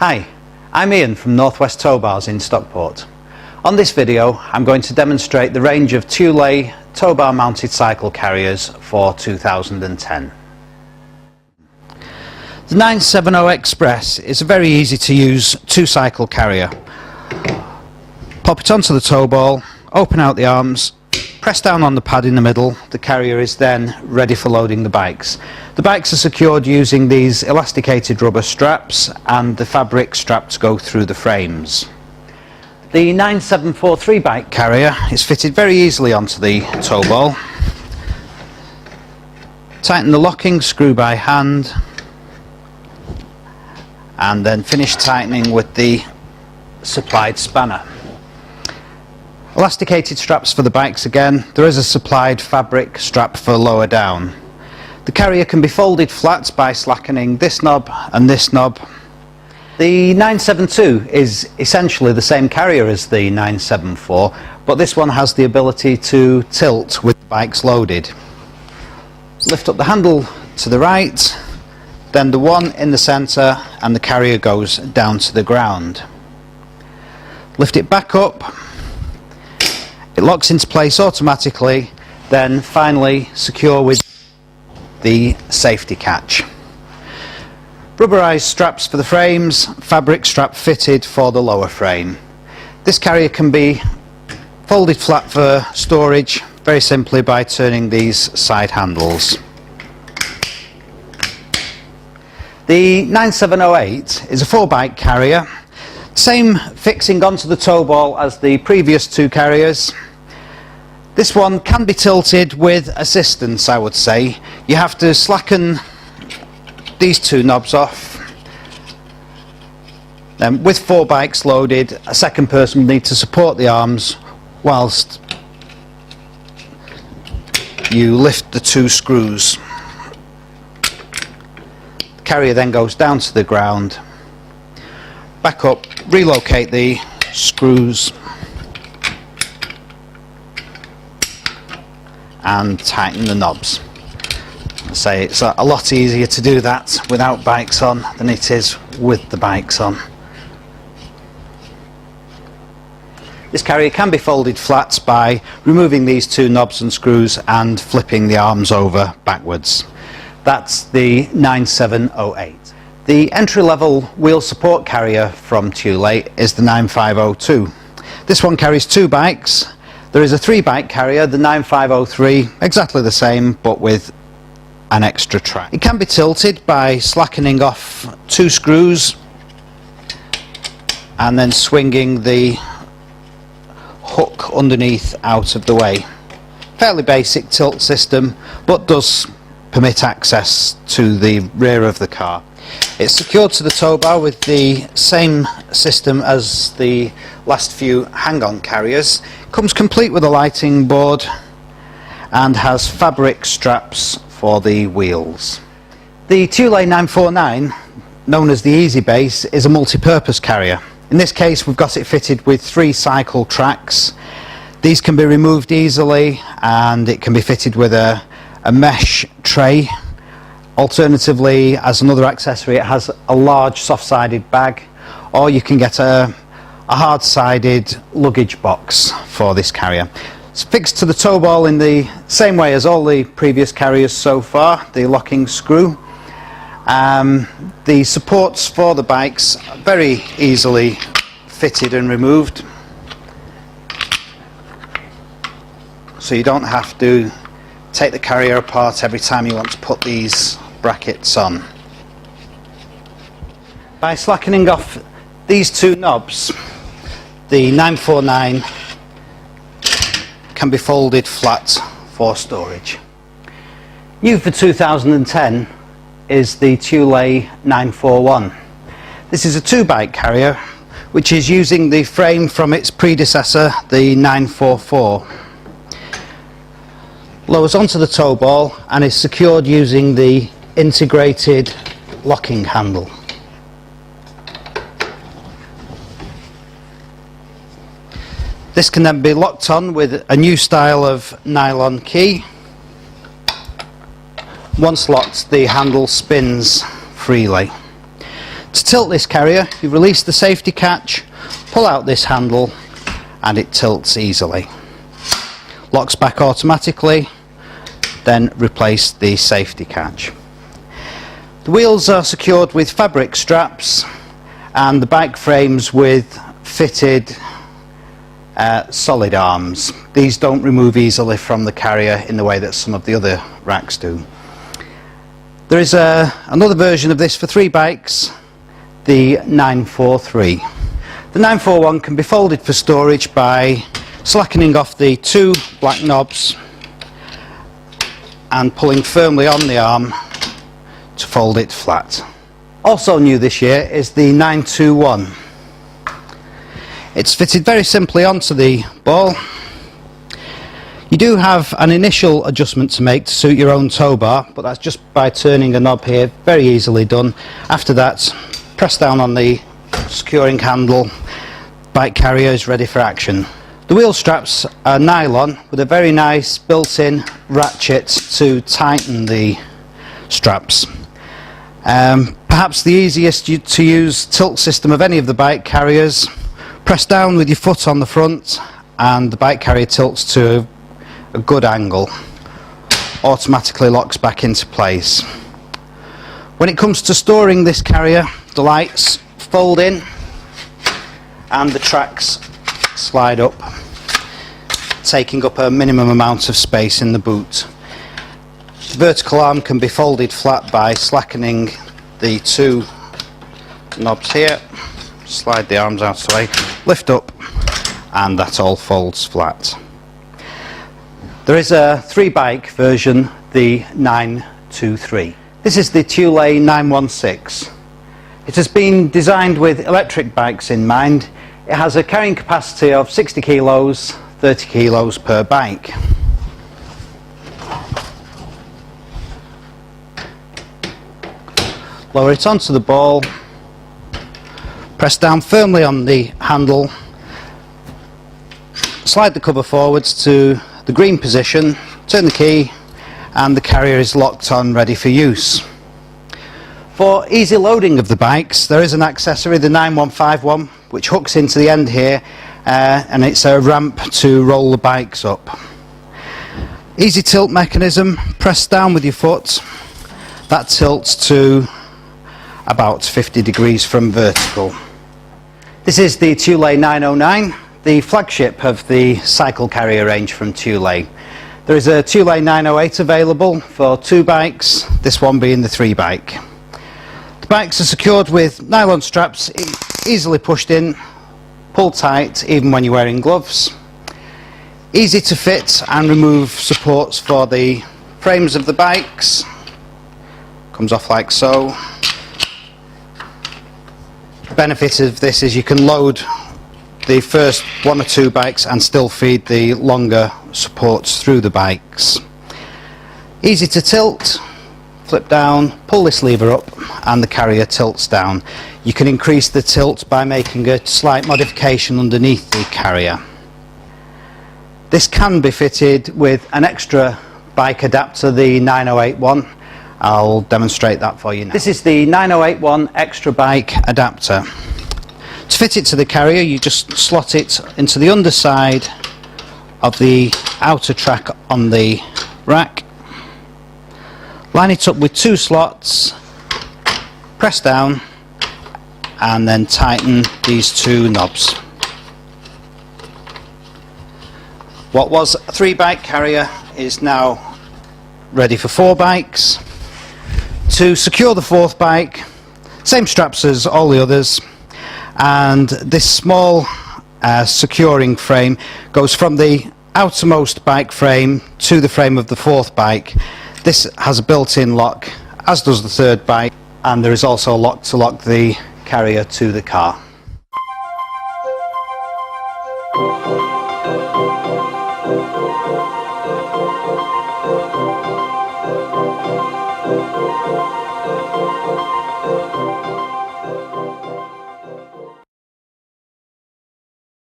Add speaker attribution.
Speaker 1: Hi, I'm Ian from Northwest Tow Bars in Stockport. On this video I'm going to demonstrate the range of Thule tow bar mounted cycle carriers for 2010. The 970 Express is a very easy to use two-cycle carrier. Pop it onto the tow ball, open out the arms, press down on the pad in the middle. The carrier is then ready for loading the bikes. The bikes are secured using these elasticated rubber straps, and the fabric straps go through the frames. The 9743 bike carrier is fitted very easily onto the tow ball. Tighten the locking screw by hand and then finish tightening with the supplied spanner. Elasticated straps for the bikes again. There is a supplied fabric strap for lower down. The carrier can be folded flat by slackening this knob and this knob. The 972 is essentially the same carrier as the 974, but this one has the ability to tilt with the bikes loaded. Lift up the handle to the right, then the one in the centre, and the carrier goes down to the ground. Lift it back up. It locks into place automatically, then finally secure with the safety catch. Rubberized straps for the frames, fabric strap fitted for the lower frame. This carrier can be folded flat for storage very simply by turning these side handles. The 9708 is a 4-bike carrier. Same fixing onto the tow ball as the previous two carriers. This one can be tilted with assistance, I would say. You have to slacken these two knobs off. Then with 4 bikes loaded, a second person will need to support the arms whilst you lift the 2 screws. The carrier then goes down to the ground. Back up, relocate the screws and tighten the knobs. I say it's a lot easier to do that without bikes on than it is with the bikes on. This carrier can be folded flat by removing these 2 knobs and screws and flipping the arms over backwards. That's the 9708. The entry-level wheel support carrier from Thule is the 9502. This one carries 2 bikes. There is a 3-bike carrier, the 9503, exactly the same but with an extra track. It can be tilted by slackening off 2 screws and then swinging the hook underneath out of the way. Fairly basic tilt system, but does permit access to the rear of the car. It's secured to the tow bar with the same system as the last few hang-on carriers. Comes complete with a lighting board and has fabric straps for the wheels. The Thule 949, known as the Easy Base, is a multi-purpose carrier. In this case we've got it fitted with 3 cycle tracks. These can be removed easily and it can be fitted with a mesh tray. Alternatively, as another accessory, it has a large soft-sided bag, or you can get a hard-sided luggage box for this carrier. It's fixed to the tow ball in the same way as all the previous carriers so far, the locking screw. The supports for the bikes are very easily fitted and removed, so you don't have to take the carrier apart every time you want to put these brackets on. By slackening off these 2 knobs, the 949 can be folded flat for storage. New for 2010 is the Thule 941. This is a 2-bike carrier which is using the frame from its predecessor, the 944. Lowers onto the tow ball and is secured using the integrated locking handle. This can then be locked on with a new style of nylon key. Once locked, the handle spins freely. To tilt this carrier, you release the safety catch, pull out this handle, and it tilts easily. Locks back automatically, then replace the safety catch. The wheels are secured with fabric straps and the bike frames with fitted solid arms. These don't remove easily from the carrier in the way that some of the other racks do. There is another version of this for 3 bikes, the 943. The 941 can be folded for storage by slackening off the 2 black knobs and pulling firmly on the arm to fold it flat. Also new this year is the 921. It's fitted very simply onto the ball. You do have an initial adjustment to make to suit your own tow bar, but that's just by turning a knob here, very easily done. After that, press down on the securing handle, bike carrier is ready for action. The wheel straps are nylon with a very nice built-in ratchet to tighten the straps. Perhaps the easiest to use tilt system of any of the bike carriers. Press down with your foot on the front and the bike carrier tilts to a good angle. Automatically locks back into place. When it comes to storing this carrier, the lights fold in and the tracks slide up, taking up a minimum amount of space in the boot. The vertical arm can be folded flat by slackening the 2 knobs here, slide the arms out of the way, lift up, and that all folds flat. There is a 3 bike version, the 923. This is the Thule 916. It has been designed with electric bikes in mind. It has a carrying capacity of 60 kilos, 30 kilos per bike. Lower it onto the ball, press down firmly on the handle, slide the cover forwards to the green position, turn the key, and the carrier is locked on, ready for use. For easy loading of the bikes, there is an accessory, the 9151, which hooks into the end here, and it's a ramp to roll the bikes up. Easy tilt mechanism, press down with your foot, that tilts to about 50 degrees from vertical. This is the Thule 909, the flagship of the cycle carrier range from Thule. There is a Thule 908 available for 2 bikes, this one being the 3 bike. The bikes are secured with nylon straps, easily pushed in, pull tight even when you're wearing gloves. Easy to fit and remove supports for the frames of the bikes. Comes off like so. The benefit of this is you can load the first 1 or 2 bikes and still feed the longer supports through the bikes. Easy to tilt, flip down, pull this lever up and the carrier tilts down. You can increase the tilt by making a slight modification underneath the carrier. This can be fitted with an extra bike adapter, the 9081. I'll demonstrate that for you now. This is the 9081 extra bike adapter. To fit it to the carrier, you just slot it into the underside of the outer track on the rack. Line it up with 2 slots, press down, and then tighten these 2 knobs. What was a 3 bike carrier is now ready for 4 bikes. To secure the 4th bike, same straps as all the others, and this small securing frame goes from the outermost bike frame to the frame of the 4th bike. This has a built-in lock, as does the 3rd bike, and there is also a lock to lock the carrier to the car.